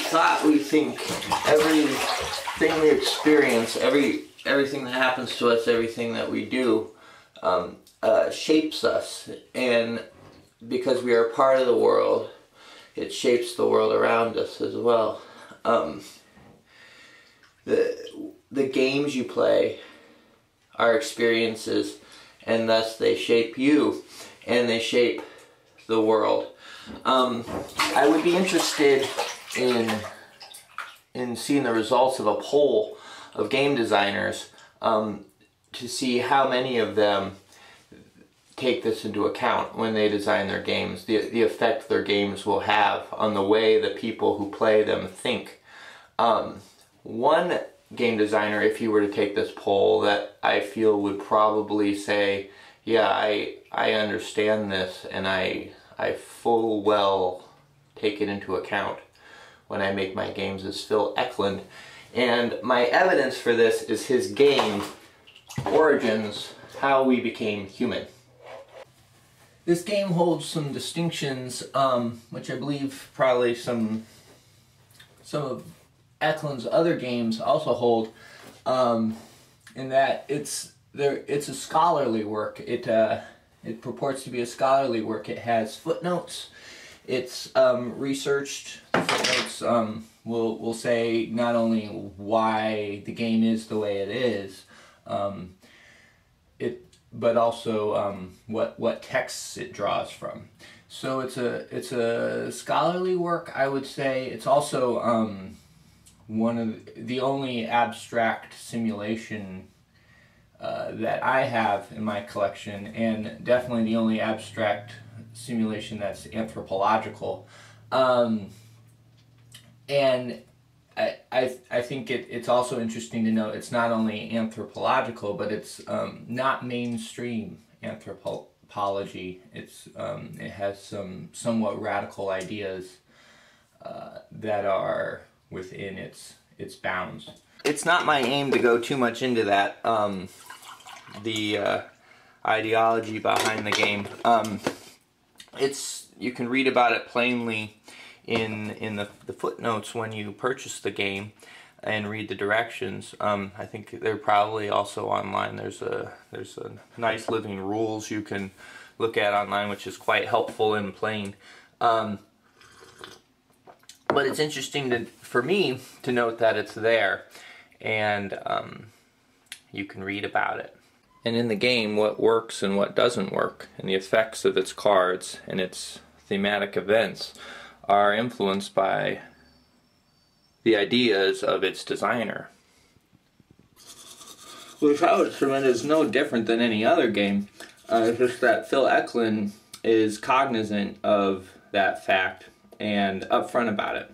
thought we think everything we experience, everything that happens to us, everything that we do, shapes us. And because we are part of the world, it shapes the world around us as well. The games you play are experiences, and thus they shape you, and they shape the world. I would be interested in seeing the results of a poll of game designers to see how many of them take this into account when they design their games, the effect their games will have on the way the people who play them think. One game designer, if you were to take this poll, that I feel would probably say, yeah, I understand this, and I full well take it into account when I make my games, is Phil Eklund. And my evidence for this is his game, Origins: How We Became Human. This game holds some distinctions, which I believe probably some of Eklund's other games also hold, in that it's a scholarly work. It purports to be a scholarly work. It has footnotes. It's researched. The footnotes will say not only why the game is the way it is, but also what texts it draws from. So it's a scholarly work, I would say. It's also one of the only abstract simulation that I have in my collection, and definitely the only abstract simulation that's anthropological. And I think it's also interesting to note it's not only anthropological, but it's not mainstream anthropology. It has some somewhat radical ideas that are within its bounds. It's not my aim to go too much into that, the ideology behind the game. You can read about it plainly in the footnotes when you purchase the game and read the directions. I think they're probably also online. There's a nice living rules you can look at online, which is quite helpful and plain. But it's interesting for me to note that it's there, and you can read about it. And in the game, what works and what doesn't work, and the effects of its cards and its thematic events are influenced by the ideas of its designer. Which I would submit is no different than any other game. It's just that Phil Eklund is cognizant of that fact and upfront about it.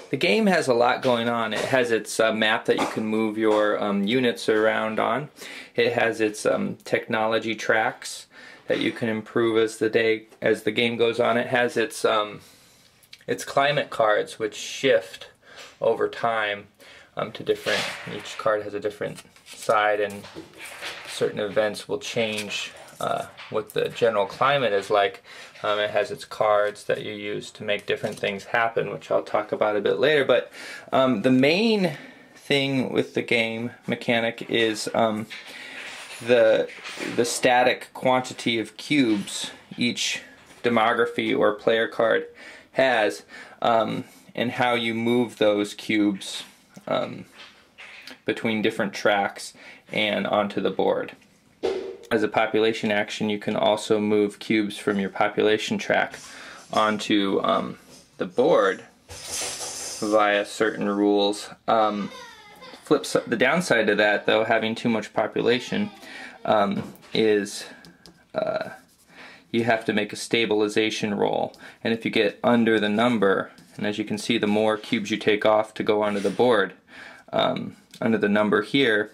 The game has a lot going on. It has its map that you can move your units around on. It has its technology tracks that you can improve as the game goes on. It has its climate cards, which shift over time to different. Each card has a different side, and certain events will change what the general climate is like. It has its cards that you use to make different things happen, which I'll talk about a bit later. But the main thing with the game mechanic is the static quantity of cubes each demography or player card has, and how you move those cubes between different tracks and onto the board. As a population action, you can also move cubes from your population track onto the board via certain rules. The downside to that, though, having too much population, is you have to make a stabilization roll. And if you get under the number, and as you can see, the more cubes you take off to go onto the board, under the number here,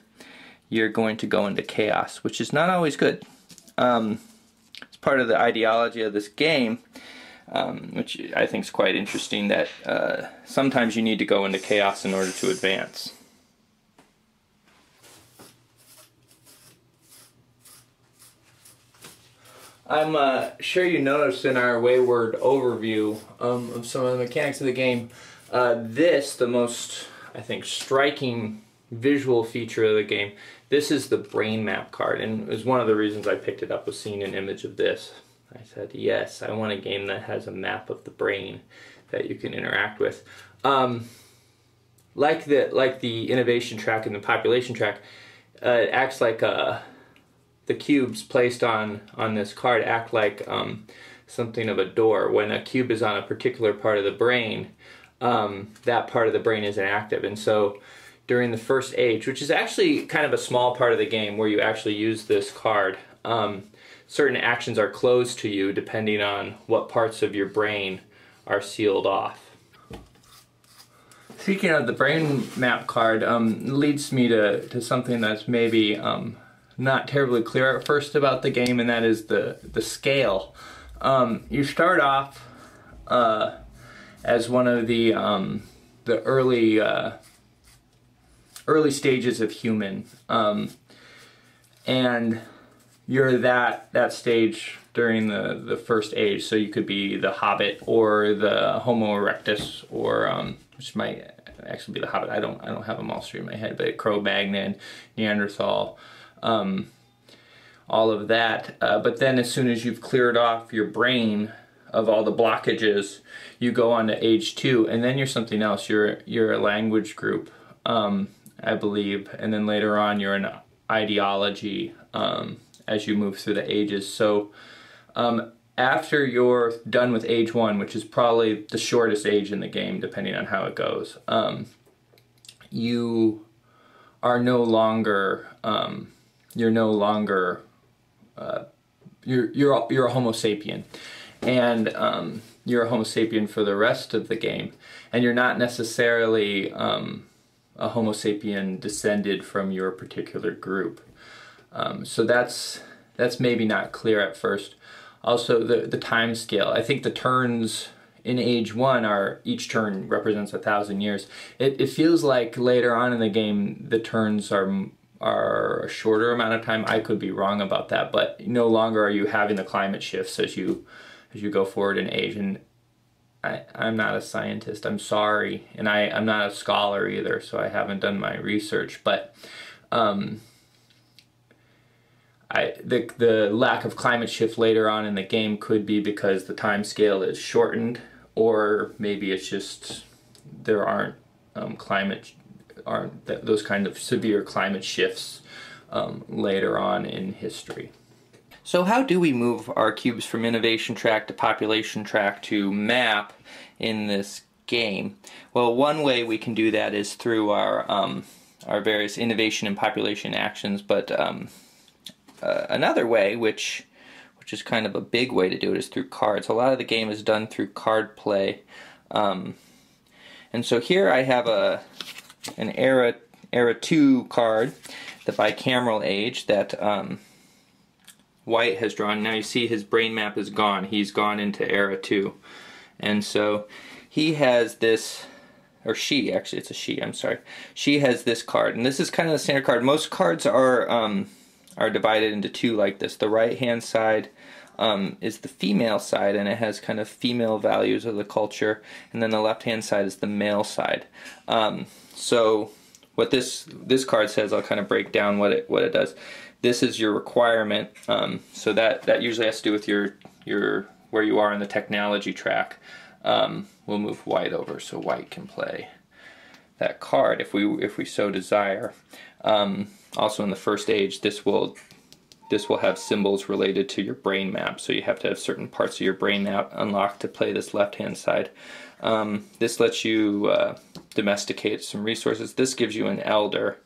you're going to go into chaos, which is not always good. It's part of the ideology of this game, which I think is quite interesting, that sometimes you need to go into chaos in order to advance. I'm sure you noticed in our Wayward overview of some of the mechanics of the game, The most, I think, striking visual feature of the game, this is the brain map card, and it was one of the reasons I picked it up, was seeing an image of this. I said, yes, I want a game that has a map of the brain that you can interact with. Like the innovation track and the population track, it acts like the cubes placed on this card act like something of a door. When a cube is on a particular part of the brain, that part of the brain isn't active, and so during the first age, which is actually kind of a small part of the game where you actually use this card, certain actions are closed to you depending on what parts of your brain are sealed off. Speaking of the brain map card, leads me to something that's maybe not terribly clear at first about the game, and that is the scale. You start off as one of the early stages of human, and you're that stage during the first age. So you could be the Hobbit or the Homo erectus, or which might actually be the Hobbit. I don't have them all straight in my head, but Cro-Magnon, Neanderthal, all of that. But then as soon as you've cleared off your brain of all the blockages, you go on to age 2, and then you're something else. You're a language group, I believe, and then later on you're an ideology as you move through the ages. So after you're done with age 1, which is probably the shortest age in the game depending on how it goes, you are no longer you're a Homo sapien, and you're a Homo sapien for the rest of the game, and you're not necessarily a Homo sapien descended from your particular group. So that's maybe not clear at first. Also, the time scale. I think the turns in age 1 are, each turn represents 1,000 years. It feels like later on in the game the turns are a shorter amount of time. I could be wrong about that, but no longer are you having the climate shifts as you go forward in age. And I'm not a scientist, I'm sorry, and I'm not a scholar either, so I haven't done my research, but the lack of climate shift later on in the game could be because the time scale is shortened, or maybe it's just there aren't those kind of severe climate shifts later on in history. So how do we move our cubes from innovation track to population track to map in this game? Well, one way we can do that is through our various innovation and population actions, but another way, which is kind of a big way to do it, is through cards. A lot of the game is done through card play, and so here I have an Era 2 card, the bicameral age, that White has drawn. Now you see his brain map is gone. He's gone into Era 2. And so he has this, or she, actually it's a she, I'm sorry. She has this card, and this is kind of the standard card. Most cards are divided into 2 like this. The right hand side is the female side, and it has kind of female values of the culture, and then the left hand side is the male side. So what this card says, I'll kind of break down what it does. This is your requirement, so that usually has to do with your where you are in the technology track. We'll move White over so White can play that card if we so desire. Also in the first age, this will have symbols related to your brain map, so you have to have certain parts of your brain map unlocked to play this left-hand side. This lets you domesticate some resources. This gives you an elder,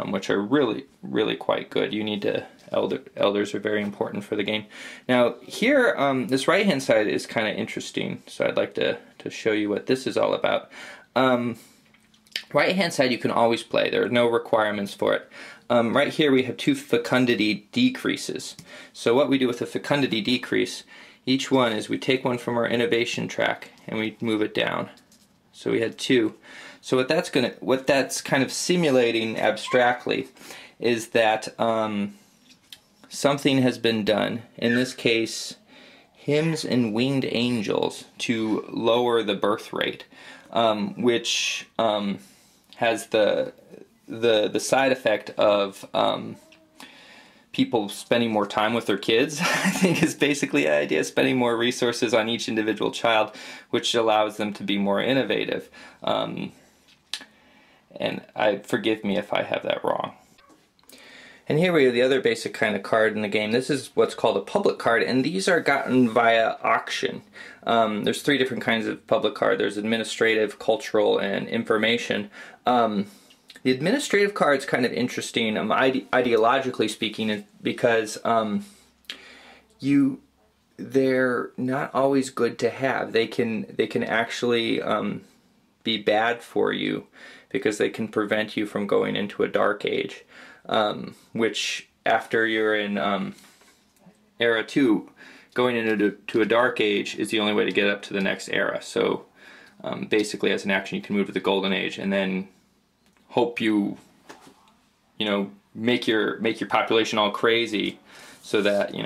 which are really, really quite good. You need to, elders are very important for the game. Now here, this right-hand side is kind of interesting, so I'd like to show you what this is all about. Right-hand side you can always play. There are no requirements for it. Right here we have 2 fecundity decreases. So what we do with a fecundity decrease, each one is we take one from our innovation track and we move it down. So we had 2. So what that's kind of simulating abstractly is that something has been done, in this case hymns and winged angels, to lower the birth rate. which has the side effect of people spending more time with their kids. I think is basically the idea, spending more resources on each individual child, which allows them to be more innovative. And forgive me if I have that wrong. And here we have the other basic kind of card in the game. This is what's called a public card, and these are gotten via auction. There's 3 different kinds of public card. There's administrative, cultural, and information. The administrative card's kind of interesting, ideologically speaking, because they're not always good to have. They can actually be bad for you because they can prevent you from going into a dark age. Which after you're in era 2, going into a dark age is the only way to get up to the next era. So basically, as an action, you can move to the golden age and then hope you make your population all crazy, so that you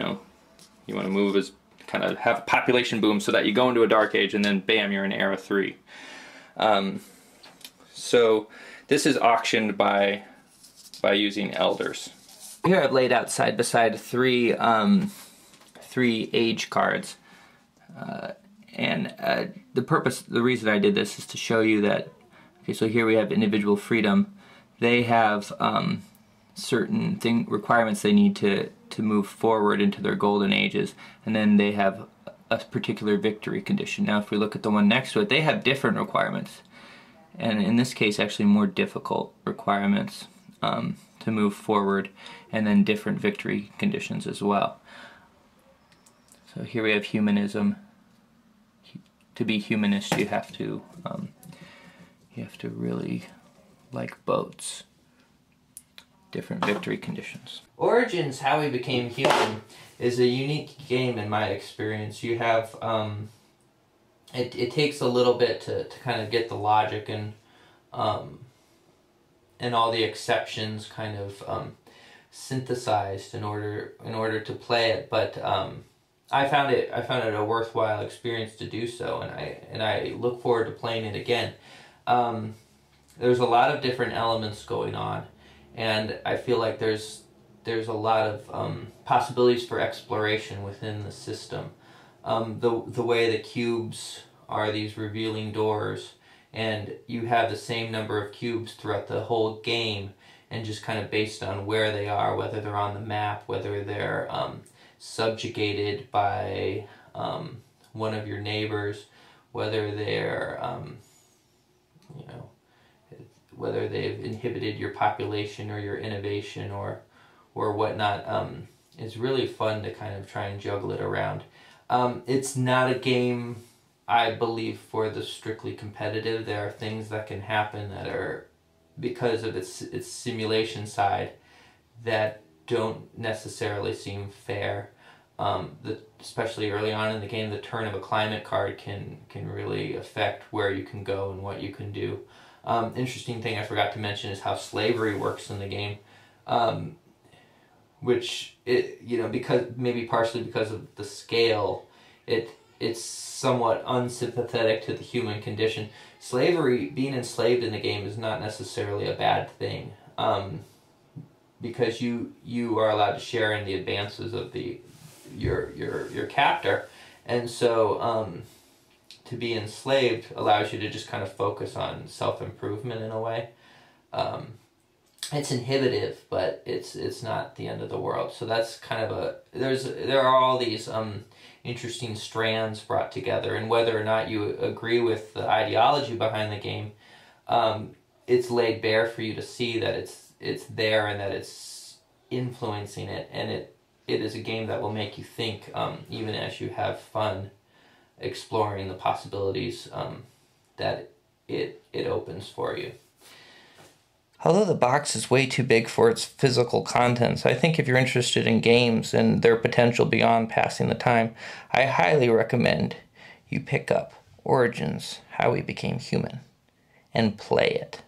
want to move as kind of have a population boom, so that you go into a dark age and then bam, you're in era 3. So this is auctioned by using elders. Here I've laid out side by side 3 age cards, and the reason I did this is to show you that. Okay, so here we have individual freedom. They have certain requirements they need to move forward into their golden ages, and then they have a particular victory condition. Now, if we look at the one next to it, they have different requirements, and in this case, actually more difficult requirements to move forward, and then different victory conditions as well. So here we have humanism. To be humanist, you have to really like boats. Different victory conditions. Origins: How We Became Human is a unique game in my experience. You have it takes a little bit to kind of get the logic and all the exceptions kind of synthesized in order to play it, but I found it a worthwhile experience to do so, and I look forward to playing it again. There's a lot of different elements going on, and I feel like there's a lot of possibilities for exploration within the system. The way the cubes are these revealing doors, and you have the same number of cubes throughout the whole game, and just kind of based on where they are, whether they're on the map, whether they're subjugated by one of your neighbors, whether they're whether they've inhibited your population or your innovation or whatnot. It's really fun to kind of try and juggle it around. It's not a game, I believe, for the strictly competitive. There are things that can happen that are, because of its simulation side, that don't necessarily seem fair. Especially early on in the game, the turn of a climate card can really affect where you can go and what you can do. Interesting thing I forgot to mention is how slavery works in the game, which maybe partially because of the scale, it's somewhat unsympathetic to the human condition. Slavery, being enslaved in the game, is not necessarily a bad thing, because you are allowed to share in the advances of your captor, and so to be enslaved allows you to just kind of focus on self-improvement in a way. It's inhibitive, but it's not the end of the world. So that's kind of there are all these interesting strands brought together, and whether or not you agree with the ideology behind the game, it's laid bare for you to see that it's there and that it's influencing it, and it is a game that will make you think, even as you have fun exploring the possibilities that it opens for you. Although the box is way too big for its physical contents, I think if you're interested in games and their potential beyond passing the time, I highly recommend you pick up Origins: How We Became Human and play it.